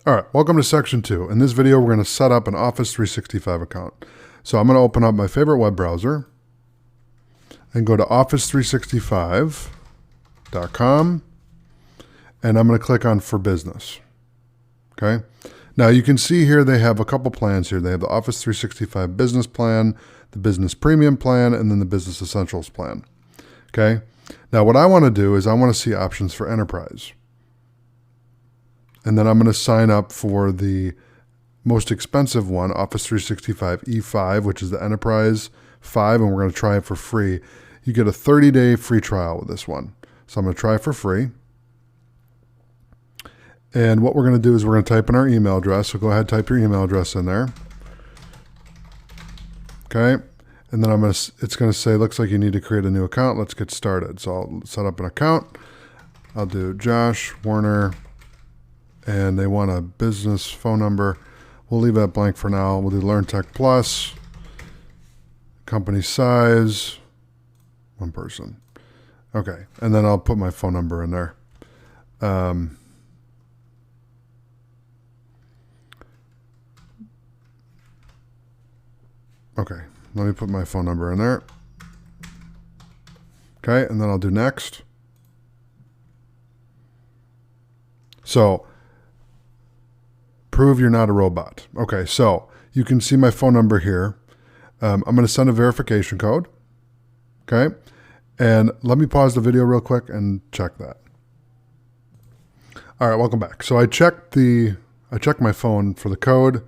All right, welcome to section 2. In this video, we're going to set up an Office 365 account. So I'm going to open up my favorite web browser and go to office365.com, and I'm going to click on For Business. Okay. Now you can see here they have a couple plans here. They have the Office 365 Business Plan, the Business Premium Plan, and then the Business Essentials Plan. Okay. Now what I want to do is I want to see options for Enterprise. And then I'm going to sign up for the most expensive one, Office 365 E5, which is the Enterprise 5, and we're going to try it for free. You get a 30-day free trial with this one. So I'm going to try it for free. And what we're going to do is we're going to type in our email address. So go ahead, type your email address in there. Okay. And then it's going to say, looks like you need to create a new account. Let's get started. So I'll set up an account. I'll do Josh Werner. And they want a business phone number. We'll leave that blank for now. We'll do Learn Tech Plus, company size, one person. Okay, and then I'll put my phone number in there. Okay, let me put my phone number in there. Okay, and then I'll do next. So, prove you're not a robot. Okay, so you can see my phone number here. I'm going to send a verification code. Okay, and let me pause the video real quick and check that. All right, welcome back. So I checked my phone for the code,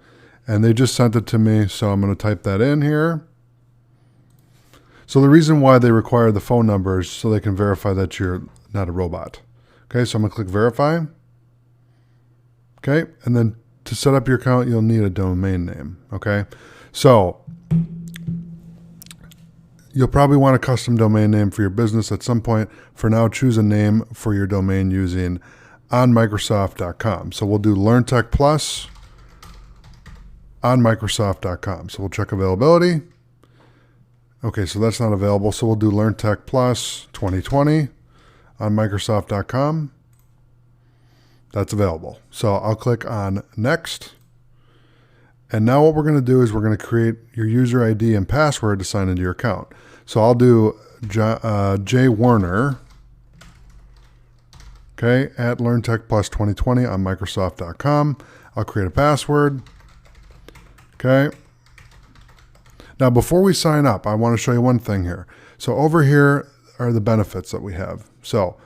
and they just sent it to me. So I'm going to type that in here. So the reason why they require the phone number is so they can verify that you're not a robot. Okay, so I'm going to click verify. Okay, and then to set up your account, you'll need a domain name, okay? So you'll probably want a custom domain name for your business at some point. For now, choose a name for your domain using onmicrosoft.com. So we'll do Learn Tech Plus on Microsoft.com. So we'll check availability. Okay, so that's not available. So we'll do Learn Tech Plus 2020 on Microsoft.com. That's available. So I'll click on Next. And now what we're going to do is we're going to create your user ID and password to sign into your account. So I'll do J Werner, okay, at LearnTechPlus2020 on Microsoft.com. I'll create a password. Okay. Now before we sign up, I want to show you one thing here. So over here are the benefits that we have. So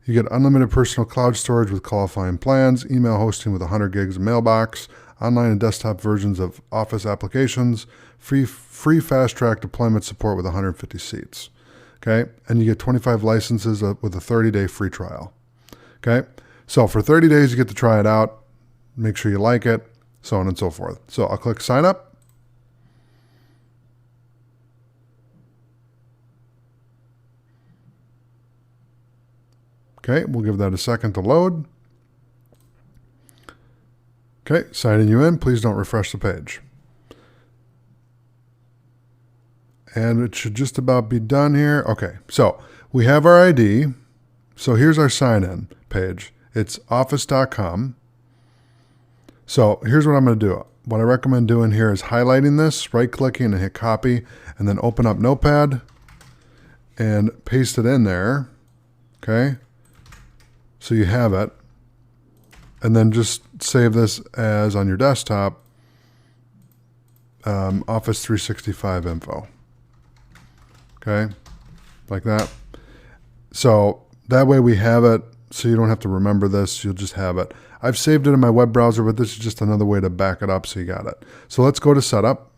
you get unlimited personal cloud storage with qualifying plans, email hosting with 100 gigs of mailbox, online and desktop versions of Office applications, free fast track deployment support with 150 seats. Okay, and you get 25 licenses with a 30-day free trial. Okay, so for 30 days you get to try it out, make sure you like it, so on and so forth. So I'll click sign up. Okay, we'll give that a second to load. Okay, signing you in. Please don't refresh the page. And it should just about be done here. Okay, so we have our ID. So here's our sign-in page. It's office.com. So here's what I'm going to do. What I recommend doing here is highlighting this, right-clicking and hit copy, and then open up Notepad and paste it in there. Okay. So you have it, and then just save this as on your desktop, Office 365 info. Okay, like that. So that way we have it, so you don't have to remember this, you'll just have it. I've saved it in my web browser, but this is just another way to back it up so you got it. So let's go to setup.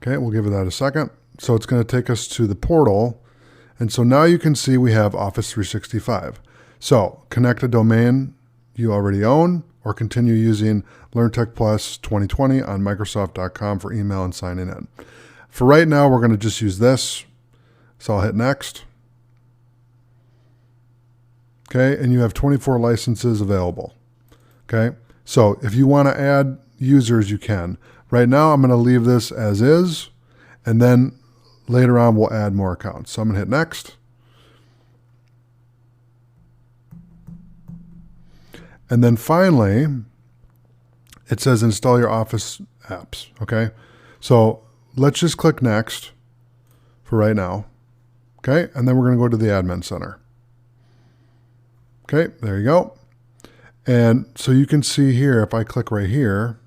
Okay, we'll give it that a second. So it's going to take us to the portal. And so now you can see we have Office 365. So connect a domain you already own or continue using Learn Tech Plus 2020 on Microsoft.com for email and signing in. For right now, we're going to just use this. So I'll hit next. Okay, and you have 24 licenses available. Okay, so if you want to add users, you can. Right now, I'm going to leave this as is, and then later on, we'll add more accounts. So I'm going to hit next. And then finally, it says install your Office apps. Okay. So let's just click next for right now. Okay. And then we're going to go to the admin center. Okay. There you go. And so you can see here, if I click right here,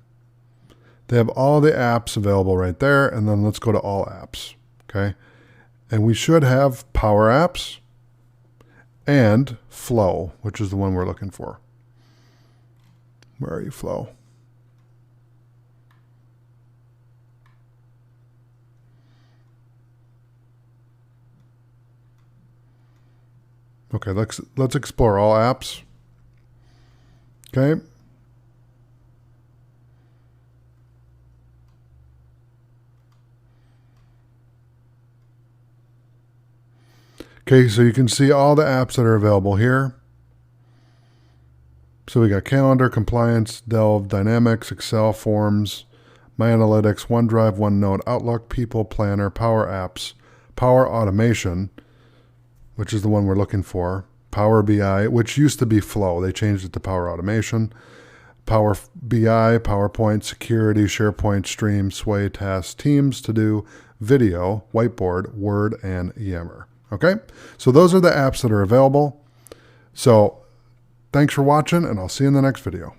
they have all the apps available right there. And then let's go to all apps. Okay. And we should have PowerApps and Flow, which is the one we're looking for. Where are you, Flow? Okay, let's explore all apps. Okay. Okay, so you can see all the apps that are available here. So we got Calendar, Compliance, Delve, Dynamics, Excel, Forms, My Analytics, OneDrive, OneNote, Outlook, People, Planner, PowerApps, Power Automation, which is the one we're looking for, Power BI, which used to be Flow. They changed it to Power Automation, Power BI, PowerPoint, Security, SharePoint, Stream, Sway, Tasks, Teams, To Do, Video, Whiteboard, Word, and Yammer. Okay, so those are the apps that are available. So thanks for watching, and I'll see you in the next video.